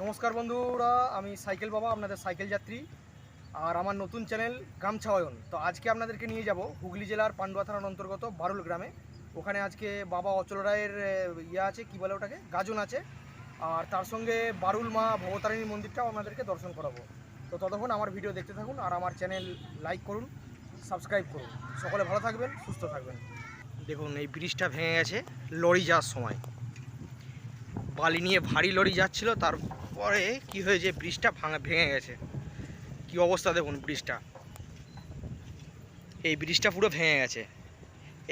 নমস্কার বন্ধুরা, আমি সাইকেল বাবা, আপনাদের সাইকেল যাত্রী। আর আমার নতুন চ্যানেল গামছায়ন। তো আজকে আপনাদেরকে নিয়ে যাব হুগলি জেলার পান্ডুয়া থানার অন্তর্গত বারুল গ্রামে। ওখানে আজকে বাবা অচল রায়ের আছে, কি বলে ওটাকে, গাজন আছে। আর তার সঙ্গে বারুল মা ভবতারিণী মন্দিরটাও আপনাদেরকে দর্শন করাবো। তো ততক্ষণ আমার ভিডিও দেখতে থাকুন আর আমার চ্যানেল লাইক করুন, সাবস্ক্রাইব করুন। সকলে ভালো থাকবেন, সুস্থ থাকবেন। দেখুন, এই ব্রিজটা ভেঙে গেছে লরি যাওয়ার সময়। বালি নিয়ে ভারী লরি যাচ্ছিল, তারপরে কি হয়েছে, ব্রিজটা ভেঙে গেছে। কি অবস্থা দেখুন ব্রিজটা, এই ব্রিজটা পুরো ভেঙে গেছে।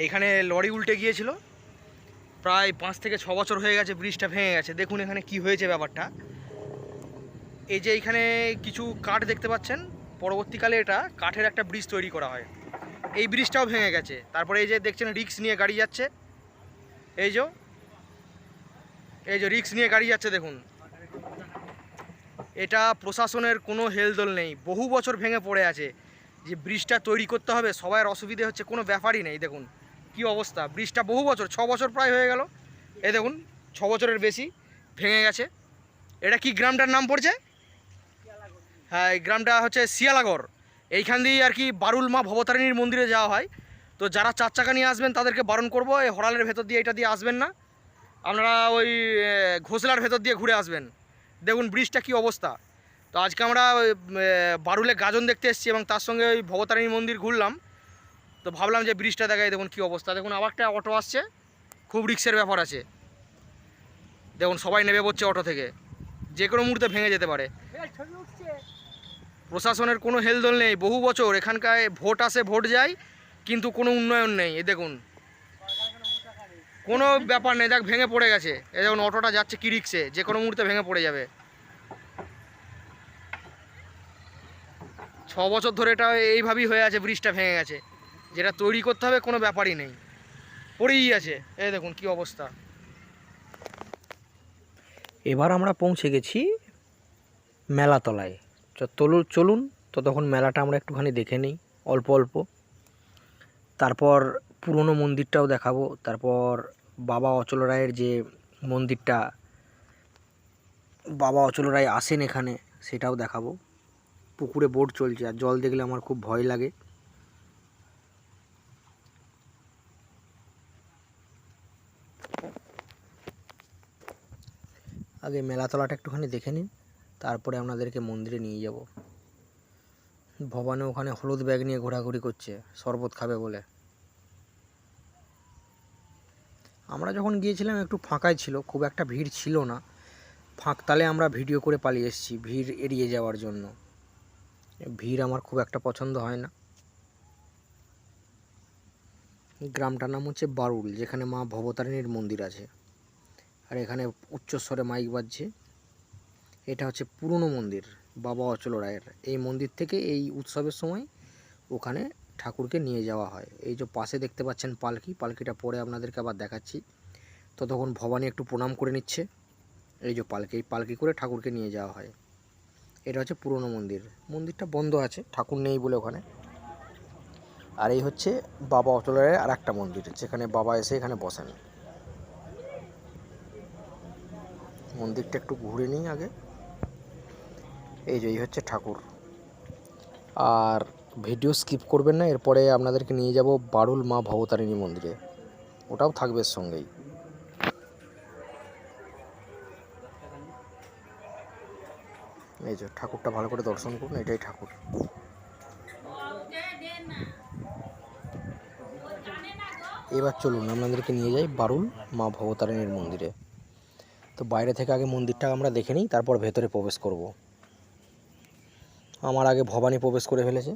এইখানে লরি উল্টে গিয়েছিল, প্রায় 5 থেকে 6 বছর হয়ে গেছে ব্রিজটা ভেঙে গেছে। দেখুন এখানে কি হয়েছে ব্যাপারটা। এই যে এইখানে কিছু কাঠ দেখতে পাচ্ছেন, পরবর্তীকালে এটা কাঠের একটা ব্রিজ তৈরি করা হয়। এই ব্রিজটাও ভেঙে গেছে। তারপরে এই যে দেখছেন রিক্স নিয়ে গাড়ি যাচ্ছে, এই যে রিক্স নিয়ে গাড়ি যাচ্ছে দেখুন। এটা প্রশাসনের কোনো হেলদোল নেই, বহু বছর ভেঙে পড়ে আছে। যে ব্রিজটা তৈরি করতে হবে, সবার অসুবিধে হচ্ছে, কোনো ব্যাপারই নেই। দেখুন কি অবস্থা, ব্রিজটা বহু বছর, 6 বছর প্রায় হয়ে গেল। এই দেখুন 6 বছরের বেশি ভেঙে গেছে। এটা কি গ্রামটার নাম পড়ছে? হ্যাঁ, এই গ্রামটা হচ্ছে শিয়ালাগড়। এইখান দিয়েই আর কি বারুল মা ভবতারিণীর মন্দিরে যাওয়া হয়। তো যারা 4 চাকা নিয়ে আসবেন তাদেরকে বারণ করবো, এই হরালের ভেতর দিয়ে, এটা দিয়ে আসবেন না। আপনারা ওই ঘোষলার ভেতর দিয়ে ঘুরে আসবেন। দেখুন ব্রিজটা কি অবস্থা। তো আজকে আমরা বারুলে গাজন দেখতে এসেছি এবং তার সঙ্গে ওই ভবতারিণী মন্দির ঘুরলাম। তো ভাবলাম যে ব্রিজটা দেখাই। দেখুন কি অবস্থা। দেখুন আবার একটা অটো আসছে, খুব রিক্সের ব্যাপার আছে। দেখুন সবাই নেমে পড়ছে অটো থেকে, যে কোনো মুহূর্তে ভেঙে যেতে পারে। প্রশাসনের কোনো হেলদোল নেই, বহু বছর এখানকার ভোট আসে ভোট যায়, কিন্তু কোনো উন্নয়ন নেই। এ দেখুন কোনো ব্যাপার নেই, দেখ ভেঙে পড়ে গেছে। এ দেখুন অটোটা যাচ্ছে কি রিক্সে, যে কোনো মুহূর্তে ভেঙে পড়ে যাবে। 6 বছর ধরে এটা এইভাবেই হয়ে আছে, ব্রিজটা ভেঙে গেছে। যেটা তৈরি করতে হবে কোনো ব্যাপারই নেই, পড়েই আছে। এই দেখুন কি অবস্থা। এবার আমরা পৌঁছে গেছি মেলাতলায়। চলুন ততক্ষণ মেলাটা আমরা একটুখানি দেখে নিই অল্প অল্প। তারপর পুরনো মন্দিরটাও দেখাবো। তারপর বাবা অচল রায়ের যে মন্দিরটা, বাবা অচল রায় আসেন এখানে, সেটাও দেখাবো। পুকুরে বোট চলছে, আর জল দেখলে আমার খুব ভয় লাগে। আগে মেলাতলাটা একটুখানি দেখে নিন, তারপরে আপনাদেরকে মন্দিরে নিয়ে যাব। ভবানী ওখানে হলুদ ব্যাগ নিয়ে ঘোরাঘুরি করছে, শরবত খাবে বলে। আমরা যখন গিয়েছিলাম একটু ফাঁকাই ছিল, খুব একটা ভিড় ছিল না। ফাঁকতালে আমরা ভিডিও করে পালিয়ে এসেছি ভিড় এড়িয়ে যাওয়ার জন্য। ভিড় আমার খুব একটা পছন্দ হয় না। গ্রামটার নাম হচ্ছে বারুল, যেখানে মা ভবতারিণীর মন্দির আছে। আর এখানে উচ্চস্বরে মাইক বাজছে। এটা হচ্ছে পুরনো মন্দির বাবা অচল রায়ের। এই মন্দির থেকে এই উৎসবের সময় ওখানে ঠাকুরকে নিয়ে যাওয়া হয়। এই যে পাশে দেখতে পাচ্ছেন পালকি, পালকিটা পরে আপনাদেরকে আবার দেখাচ্ছি। ততক্ষণ ভবানী একটু প্রণাম করে নিচ্ছে। এই যে পালকি, এই পালকি করে ঠাকুরকে নিয়ে যাওয়া হয়। এটা হচ্ছে পুরনো মন্দির। মন্দিরটা বন্ধ আছে, ঠাকুর নেই বলে ওখানে। আর এই হচ্ছে বাবা অচল রায়ের আর একটা মন্দির, যেখানে বাবা এসে এখানে বসেন। মন্দিরটা একটু ঘুরে নিই আগে। এই যে এই হচ্ছে ঠাকুর। আর ভিডিও স্কিপ করবেন না, এরপরে আপনাদেরকে নিয়ে যাব বারুল মা ভবতারিণী মন্দিরে, ওটাও থাকবে সঙ্গেই। এই যে ঠাকুরটা ভালো করে দর্শন করুন, এটাই ঠাকুর। এবার চলুন আপনাদেরকে নিয়ে যাই বারুল মা ভবতারিণীর মন্দিরে। তো বাইরে থেকে আগে মন্দিরটা আমরা দেখে নিই, তারপর ভেতরে প্রবেশ করব। আমার আগে ভবানী প্রবেশ করে ফেলেছে,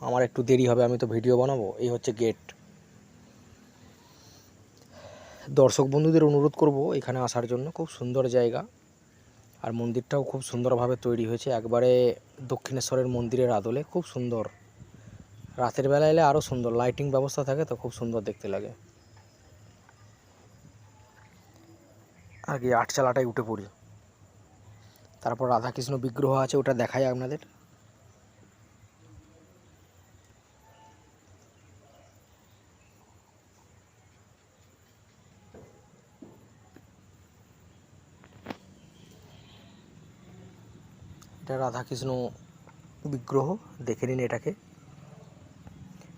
আমার একটু দেরি হবে, আমি তো ভিডিও বানাবো। এই হচ্ছে গেট। দর্শক বন্ধুদের অনুরোধ করব এখানে আসার জন্য, খুব সুন্দর জায়গা। আর মন্দিরটাও খুব সুন্দরভাবে তৈরি হয়েছে, একবারে দক্ষিণেশ্বরের মন্দিরের আদলে, খুব সুন্দর। রাতের বেলা এলে আরও সুন্দর, লাইটিং ব্যবস্থা থাকে তো খুব সুন্দর দেখতে লাগে। আগে আটচালাটায় উঠে পড়ি, তারপর রাধাকৃষ্ণ বিগ্রহ আছে, ওটা দেখাই আপনাদের। এটা রাধাকৃষ্ণ বিগ্রহ, দেখে নিন এটাকে,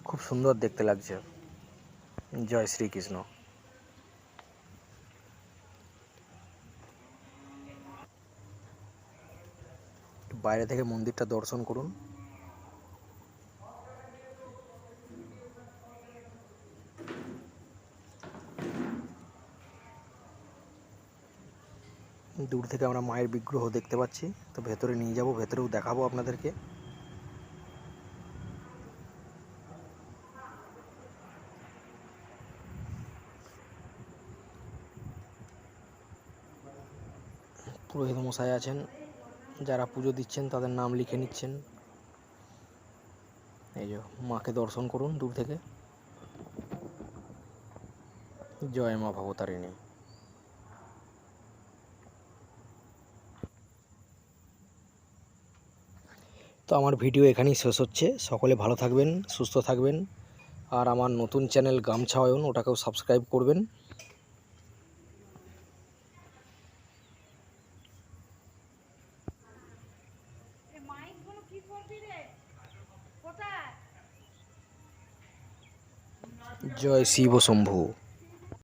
খুব সুন্দর দেখতে লাগছে। জয় শ্রীকৃষ্ণ। বাইরে থেকে মন্দিরটা দর্শন করুন। দূর থেকে আমরা মায়ের বিগ্রহ দেখতে পাচ্ছি, তো ভেতরে নিয়ে যাব, ভেতরেও দেখাবো আপনাদেরকে। পুরোহিত মশাই আছেন, যারা পুজো দিচ্ছেন তাদের নাম লিখে নিচ্ছেন। এই যে মাকে দর্শন করুন দূর থেকে। জয় মা ভবতারিণী। তো আমার ভিডিও এখানেই শেষ হচ্ছে। সকলে ভালো থাকবেন, সুস্থ থাকবেন, আর আমার নতুন চ্যানেল গামছা অয়ন, ওটাকেও সাবস্ক্রাইব করবেন। জয় শিব শম্ভু।